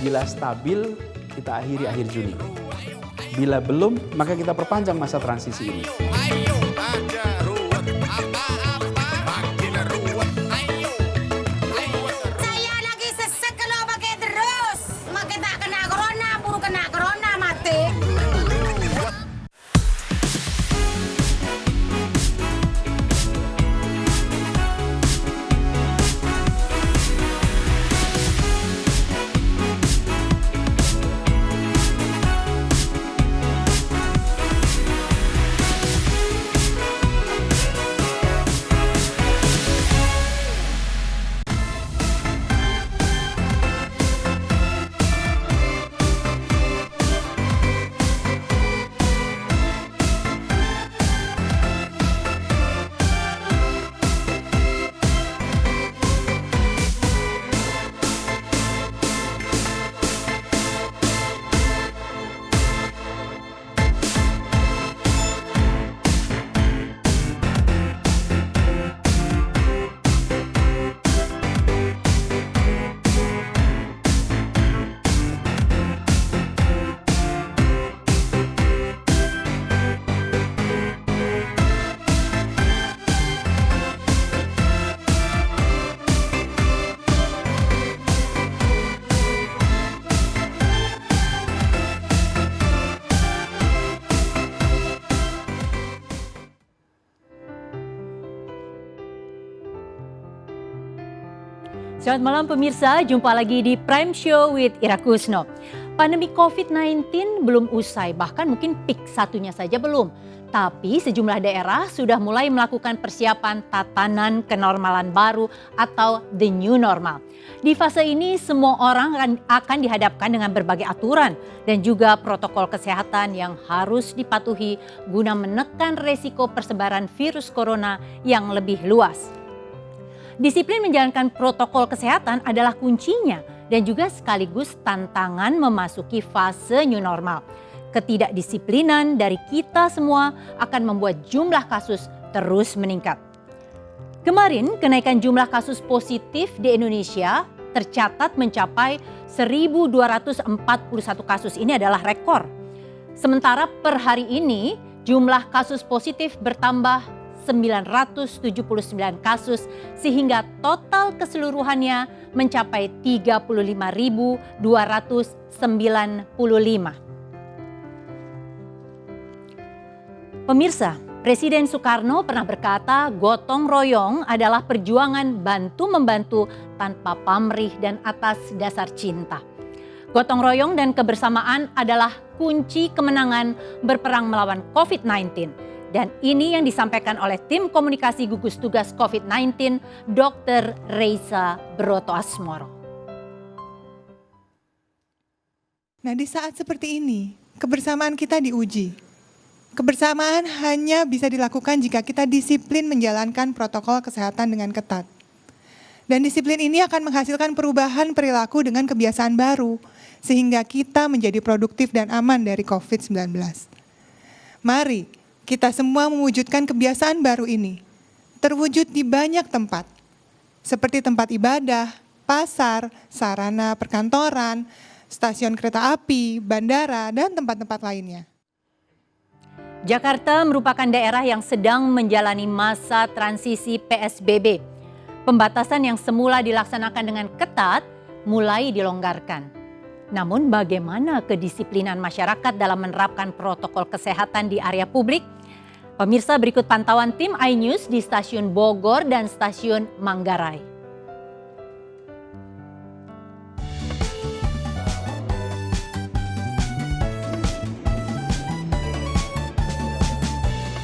Bila stabil, kita akhiri akhir Juni. Bila belum, maka kita perpanjang masa transisi ini. Saya lagi sesek kalau pakai terus. Makin tak kena corona, buru kena corona mati. Selamat malam pemirsa, jumpa lagi di Prime Show with Ira Kusno. Pandemi COVID-19 belum usai, bahkan mungkin peak satunya saja belum. Tapi sejumlah daerah sudah mulai melakukan persiapan tatanan kenormalan baru atau the new normal. Di fase ini semua orang akan dihadapkan dengan berbagai aturan dan juga protokol kesehatan yang harus dipatuhi guna menekan resiko persebaran virus corona yang lebih luas. Disiplin menjalankan protokol kesehatan adalah kuncinya dan juga sekaligus tantangan memasuki fase new normal. Ketidakdisiplinan dari kita semua akan membuat jumlah kasus terus meningkat. Kemarin kenaikan jumlah kasus positif di Indonesia tercatat mencapai 1.241 kasus, ini adalah rekor. Sementara per hari ini jumlah kasus positif bertambah 979 kasus sehingga total keseluruhannya mencapai 35.295. Pemirsa, Presiden Soekarno pernah berkata gotong royong adalah perjuangan bantu-membantu tanpa pamrih dan atas dasar cinta. Gotong royong dan kebersamaan adalah kunci kemenangan berperang melawan COVID-19. Dan ini yang disampaikan oleh tim komunikasi gugus tugas COVID-19, Dr. Reysa Broto Asmoro. Nah, di saat seperti ini, kebersamaan kita diuji. Kebersamaan hanya bisa dilakukan jika kita disiplin menjalankan protokol kesehatan dengan ketat. Dan disiplin ini akan menghasilkan perubahan perilaku dengan kebiasaan baru, sehingga kita menjadi produktif dan aman dari COVID-19. Mari kita semua mewujudkan kebiasaan baru ini, terwujud di banyak tempat, seperti tempat ibadah, pasar, sarana perkantoran, stasiun kereta api, bandara, dan tempat-tempat lainnya. Jakarta merupakan daerah yang sedang menjalani masa transisi PSBB. Pembatasan yang semula dilaksanakan dengan ketat mulai dilonggarkan. Namun bagaimana kedisiplinan masyarakat dalam menerapkan protokol kesehatan di area publik? Pemirsa, berikut pantauan tim iNews di stasiun Bogor dan stasiun Manggarai.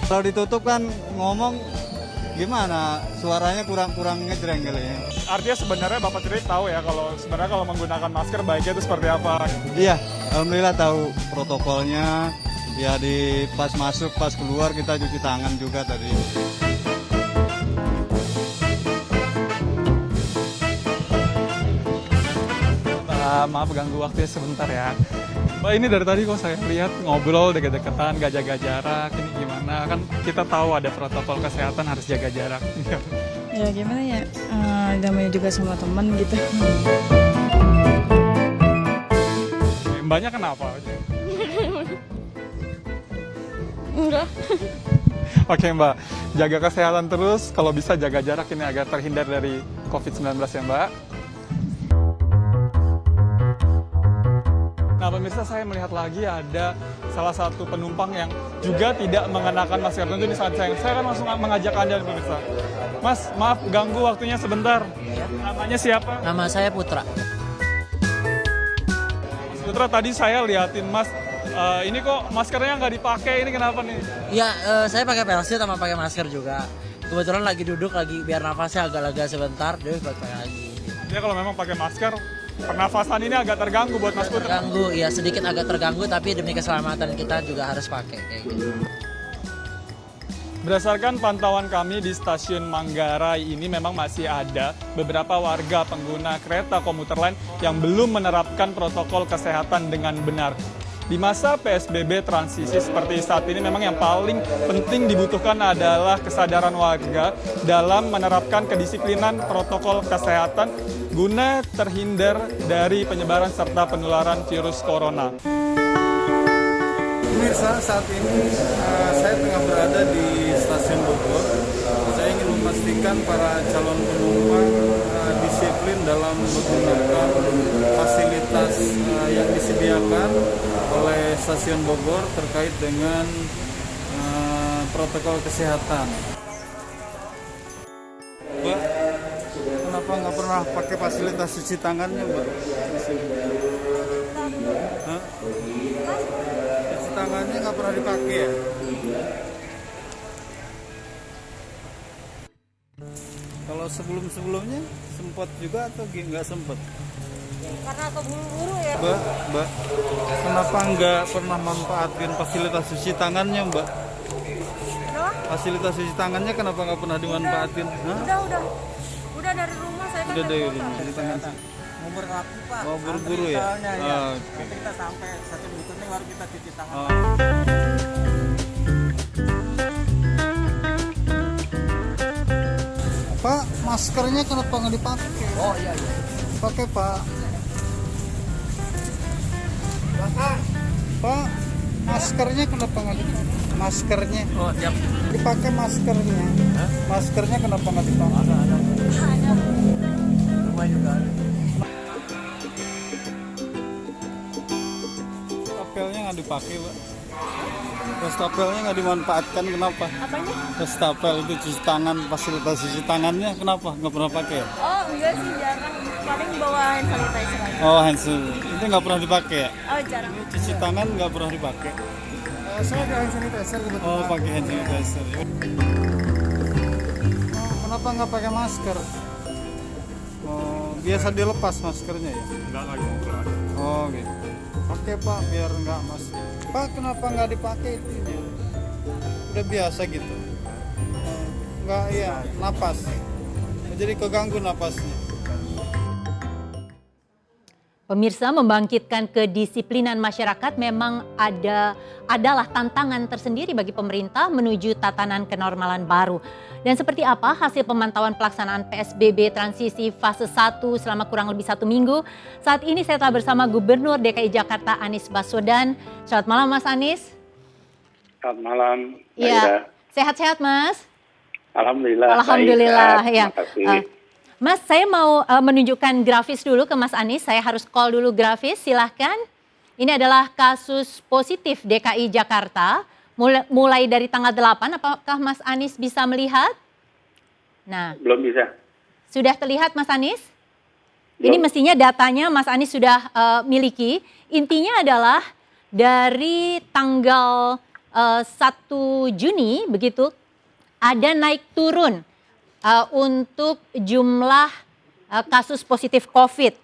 Kalau ditutup kan ngomong gimana, suaranya kurang ngejreng kali ya. Artinya sebenarnya Bapak Tri tahu ya kalau menggunakan masker baiknya itu seperti apa? Iya, alhamdulillah tahu protokolnya. Ya di pas masuk, pas keluar kita cuci tangan juga tadi. Maaf ganggu waktunya sebentar ya. Mbak, ini dari tadi kok saya lihat ngobrol deket-deketan, gak jaga jarak, ini gimana? Kan kita tahu ada protokol kesehatan harus jaga jarak. Ya gimana ya, namanya juga sama teman gitu. Mbaknya kenapa? Enggak. Oke Mbak, jaga kesehatan terus, kalau bisa jaga jarak ini agar terhindar dari COVID-19 ya Mbak. Nah pemirsa, saya melihat lagi ada salah satu penumpang yang juga tidak mengenakan masker. Tentu ini sangat sayang. Saya akan langsung mengajak Anda pemirsa. Mas, maaf ganggu waktunya sebentar. Namanya siapa? Nama saya Putra. Mas Putra, tadi saya liatin Mas, ini kok maskernya nggak dipakai, ini kenapa nih? Ya, saya pakai pelsit sama pakai masker juga. Kebetulan lagi duduk lagi biar nafasnya agak lega sebentar, jadi pakai lagi. Ya kalau memang pakai masker, pernafasan ini agak terganggu buat Mas Putra. Terganggu, ya sedikit agak terganggu, tapi demi keselamatan kita juga harus pakai kayak gitu. Berdasarkan pantauan kami di stasiun Manggarai ini memang masih ada beberapa warga pengguna kereta komuter lain yang belum menerapkan protokol kesehatan dengan benar. Di masa PSBB transisi seperti saat ini memang yang paling penting dibutuhkan adalah kesadaran warga dalam menerapkan kedisiplinan protokol kesehatan guna terhindar dari penyebaran serta penularan virus corona. Pemirsa, saat ini saya tengah berada di stasiun Bogor. Saya ingin memastikan para calon penumpang disiplin dalam menggunakan fasilitas yang disediakan oleh stasiun Bogor terkait dengan protokol kesehatan. Mbak, kenapa nggak pernah pakai fasilitas cuci tangannya, Mbak? Hah? Cuci tangannya nggak pernah dipakai ya? Kalau sebelum-sebelumnya sempat juga atau nggak sempat? Karena keburu-buru ya. Mbak, kenapa nggak pernah manfaatin fasilitas cuci tangannya, Mbak? Fasilitas cuci tangannya kenapa nggak pernah dimanfaatin? Hah? Udah dari rumah saya kan Udah dari kota. rumah, cuci tangan. Mau berlaku Pak. Mau buru-buru ya? Oke. Nanti kita sampai 1 menit ini baru kita cuci tangan. Pak, maskernya kenapa nggak dipakai? Oh iya. Pakai, Pak. Pak, maskernya kenapa nggak dipakai? Maskernya Oh siap. dipakai maskernya. Maskernya kenapa nggak dipakai? Rumah juga ada. Stapelnya nggak dipakai, Pak. Wastafel-nya nggak dimanfaatkan, kenapa? Apanya? Wastafel itu cuci tangan, fasilitas cuci tangannya kenapa nggak pernah pakai? Oh enggak sih, jarang. Paling bawa hand sanitizer aja. Oh, hand sanitizer itu nggak pernah dipakai ya? Oh jarang. Cuci tangan nggak pernah dipakai. Saya ada hand sanitizer kebetulan. Oh, pakai hand sanitizer. Oh, kenapa nggak pakai masker? Oh, biasa dilepas maskernya ya? Enggak lagi ngobrol. Oh, gitu. Pakai, Pak, biar nggak mas. Pak, kenapa nggak dipakai itunya? Udah biasa gitu. Nggak, iya, napas. Jadi keganggu napasnya. Pemirsa, membangkitkan kedisiplinan masyarakat memang adalah tantangan tersendiri bagi pemerintah menuju tatanan kenormalan baru. Dan seperti apa hasil pemantauan pelaksanaan PSBB transisi fase 1 selama kurang lebih 1 minggu? Saat ini saya telah bersama Gubernur DKI Jakarta Anies Baswedan. Selamat malam Mas Anies. Selamat malam. Iya, sehat-sehat Mas? Alhamdulillah. Alhamdulillah, baik, ya. terima kasih. Mas, saya mau menunjukkan grafis dulu ke Mas Anies. Saya harus call dulu grafis, silahkan. Ini adalah kasus positif DKI Jakarta. Mulai dari tanggal 8, apakah Mas Anies bisa melihat? Nah, Belum bisa. sudah terlihat Mas Anies? Belum. Ini mestinya datanya Mas Anies sudah miliki. Intinya adalah dari tanggal 1 Juni, begitu, ada naik turun untuk jumlah kasus positif COVID.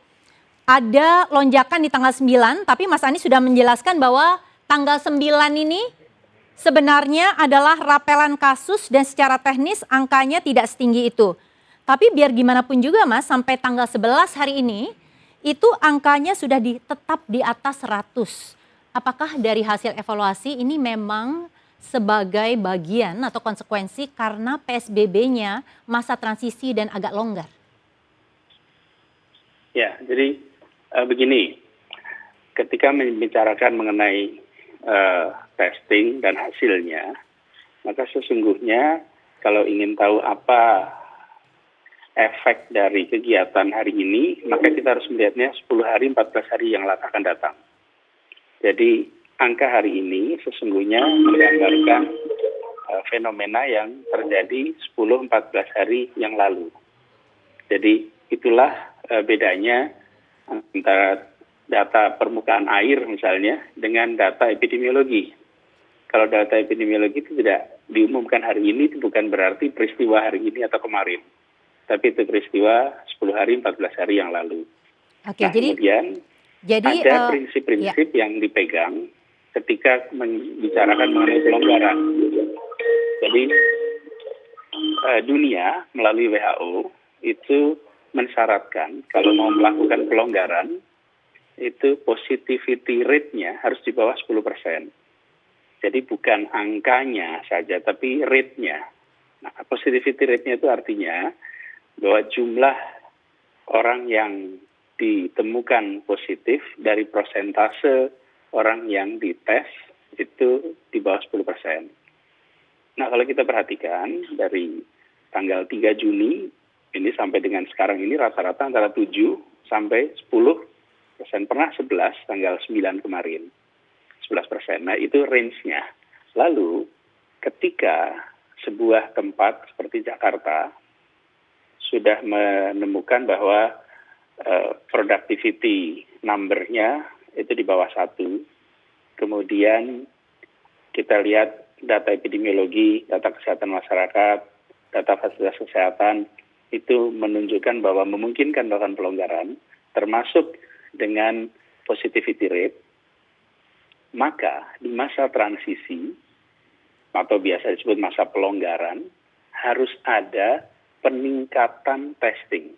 Ada lonjakan di tanggal 9, tapi Mas Anies sudah menjelaskan bahwa tanggal 9 ini sebenarnya adalah rapelan kasus dan secara teknis angkanya tidak setinggi itu. Tapi biar gimana pun juga Mas, sampai tanggal 11 hari ini itu angkanya sudah tetap di atas 100. Apakah dari hasil evaluasi ini memang sebagai bagian atau konsekuensi karena PSBB-nya masa transisi dan agak longgar? Ya, jadi begini, ketika membicarakan mengenai testing dan hasilnya, maka sesungguhnya kalau ingin tahu apa efek dari kegiatan hari ini, maka kita harus melihatnya 10 hari, 14 hari yang akan datang. Jadi angka hari ini sesungguhnya menggambarkan fenomena yang terjadi 10-14 hari yang lalu. Jadi itulah bedanya antara data permukaan air misalnya dengan data epidemiologi. Kalau data epidemiologi itu tidak diumumkan hari ini, itu bukan berarti peristiwa hari ini atau kemarin. Tapi itu peristiwa 10 hari, 14 hari yang lalu. Oke, nah, kemudian ada prinsip-prinsip yang dipegang ketika membicarakan mengenai pelonggaran. Jadi dunia melalui WHO itu mensyaratkan kalau mau melakukan pelonggaran, itu positivity rate-nya harus di bawah 10%. Jadi bukan angkanya saja, tapi rate-nya. Nah, positivity rate-nya itu artinya bahwa jumlah orang yang ditemukan positif dari persentase orang yang dites itu di bawah 10%. Nah, kalau kita perhatikan dari tanggal 3 Juni ini sampai dengan sekarang ini rata-rata antara 7 sampai 10%, pernah 11 tanggal 9 kemarin. 11%. Nah, itu range-nya. Lalu ketika sebuah tempat seperti Jakarta sudah menemukan bahwa productivity number-nya itu di bawah 1. Kemudian kita lihat data epidemiologi, data kesehatan masyarakat, data fasilitas kesehatan, itu menunjukkan bahwa memungkinkan melakukan pelonggaran, termasuk dengan positivity rate, maka di masa transisi, atau biasa disebut masa pelonggaran, harus ada peningkatan testing.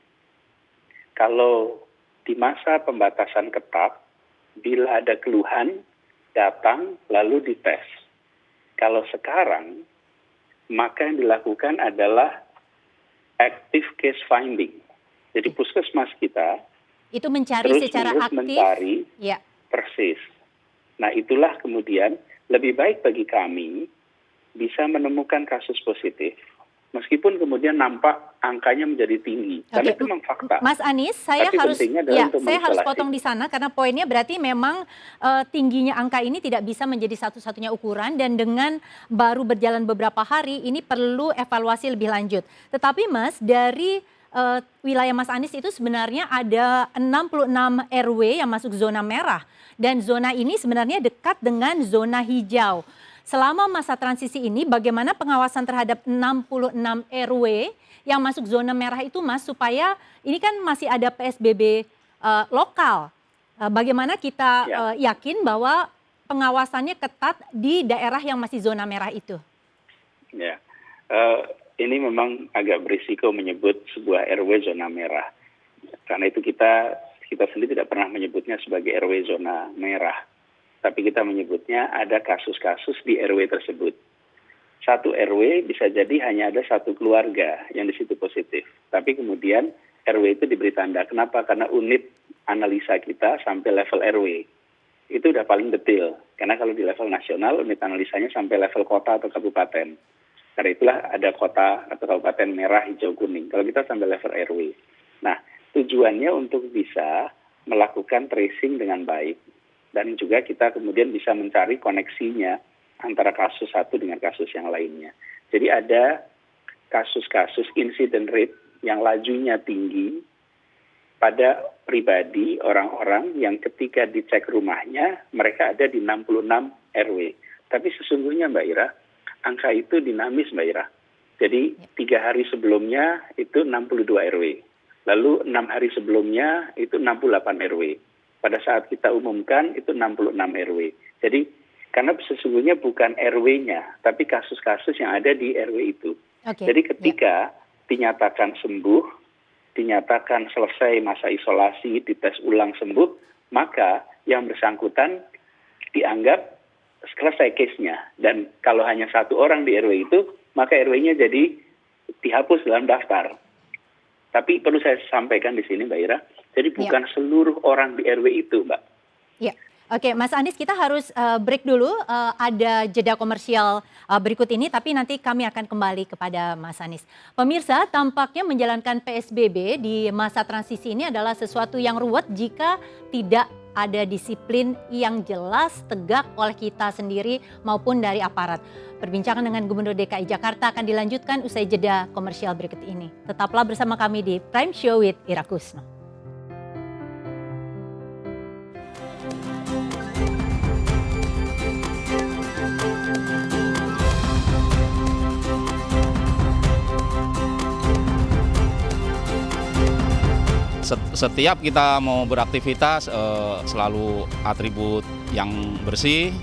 Kalau di masa pembatasan ketat, bila ada keluhan, datang lalu dites. Kalau sekarang, maka yang dilakukan adalah active case finding. Jadi puskesmas kita itu mencari secara aktif, mencari persis. Nah, itulah kemudian lebih baik bagi kami bisa menemukan kasus positif, meskipun kemudian nampak angkanya menjadi tinggi. Karena itu memang fakta. Mas Anies, saya harus potong di sana karena poinnya berarti memang tingginya angka ini tidak bisa menjadi satu-satunya ukuran dan dengan baru berjalan beberapa hari ini perlu evaluasi lebih lanjut. Tetapi Mas, dari wilayah Mas Anies itu sebenarnya ada 66 RW yang masuk zona merah dan zona ini sebenarnya dekat dengan zona hijau. Selama masa transisi ini bagaimana pengawasan terhadap 66 RW yang masuk zona merah itu Mas, supaya ini kan masih ada PSBB lokal. Bagaimana kita yakin bahwa pengawasannya ketat di daerah yang masih zona merah itu? Ya, ini memang agak berisiko menyebut sebuah RW zona merah. Karena itu kita sendiri tidak pernah menyebutnya sebagai RW zona merah. Tapi kita menyebutnya ada kasus-kasus di RW tersebut. Satu RW bisa jadi hanya ada satu keluarga yang di situ positif. Tapi kemudian RW itu diberi tanda. Kenapa? Karena unit analisa kita sampai level RW. Itu udah paling detail. Karena kalau di level nasional, unit analisanya sampai level kota atau kabupaten. Karena itulah ada kota atau kabupaten merah, hijau, kuning. Kalau kita sampai level RW. Nah, tujuannya untuk bisa melakukan tracing dengan baik. Dan juga kita kemudian bisa mencari koneksinya antara kasus satu dengan kasus yang lainnya. Jadi ada kasus-kasus incident rate yang lajunya tinggi pada pribadi orang-orang yang ketika dicek rumahnya mereka ada di 66 RW. Tapi sesungguhnya Mbak Ira, angka itu dinamis Mbak Ira. Jadi 3 hari sebelumnya itu 62 RW. Lalu 6 hari sebelumnya itu 68 RW. Pada saat kita umumkan itu 66 RW. Jadi karena sesungguhnya bukan RW-nya, tapi kasus-kasus yang ada di RW itu. Jadi ketika dinyatakan sembuh, dinyatakan selesai masa isolasi, dites ulang sembuh, maka yang bersangkutan dianggap selesai case-nya. Dan kalau hanya satu orang di RW itu, maka RW-nya jadi dihapus dalam daftar. Tapi perlu saya sampaikan di sini, Mbak Ira, jadi bukan seluruh orang di RW itu, Mbak. Ya, oke, Mas Anies, kita harus break dulu. Ada jeda komersial berikut ini, tapi nanti kami akan kembali kepada Mas Anies. Pemirsa, tampaknya menjalankan PSBB di masa transisi ini adalah sesuatu yang ruwet jika tidak ada disiplin yang jelas, tegak oleh kita sendiri maupun dari aparat. Perbincangan dengan Gubernur DKI Jakarta akan dilanjutkan usai jeda komersial berikut ini. Tetaplah bersama kami di Prime Show with Ira Kusno. Setiap kita mau beraktivitas selalu atribut yang bersih,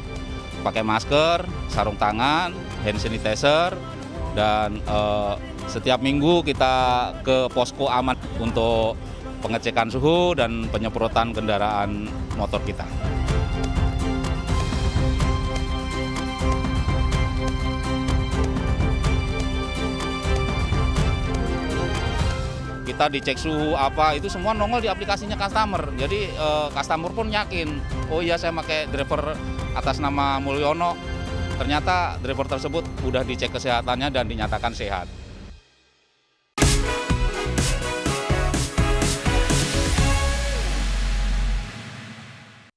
pakai masker, sarung tangan, hand sanitizer, dan setiap minggu kita ke posko aman untuk pengecekan suhu dan penyemprotan kendaraan motor kita. Kita dicek suhu apa, itu semua nongol di aplikasinya customer. Jadi customer pun yakin, oh iya saya pakai driver atas nama Mulyono, ternyata driver tersebut udah dicek kesehatannya dan dinyatakan sehat.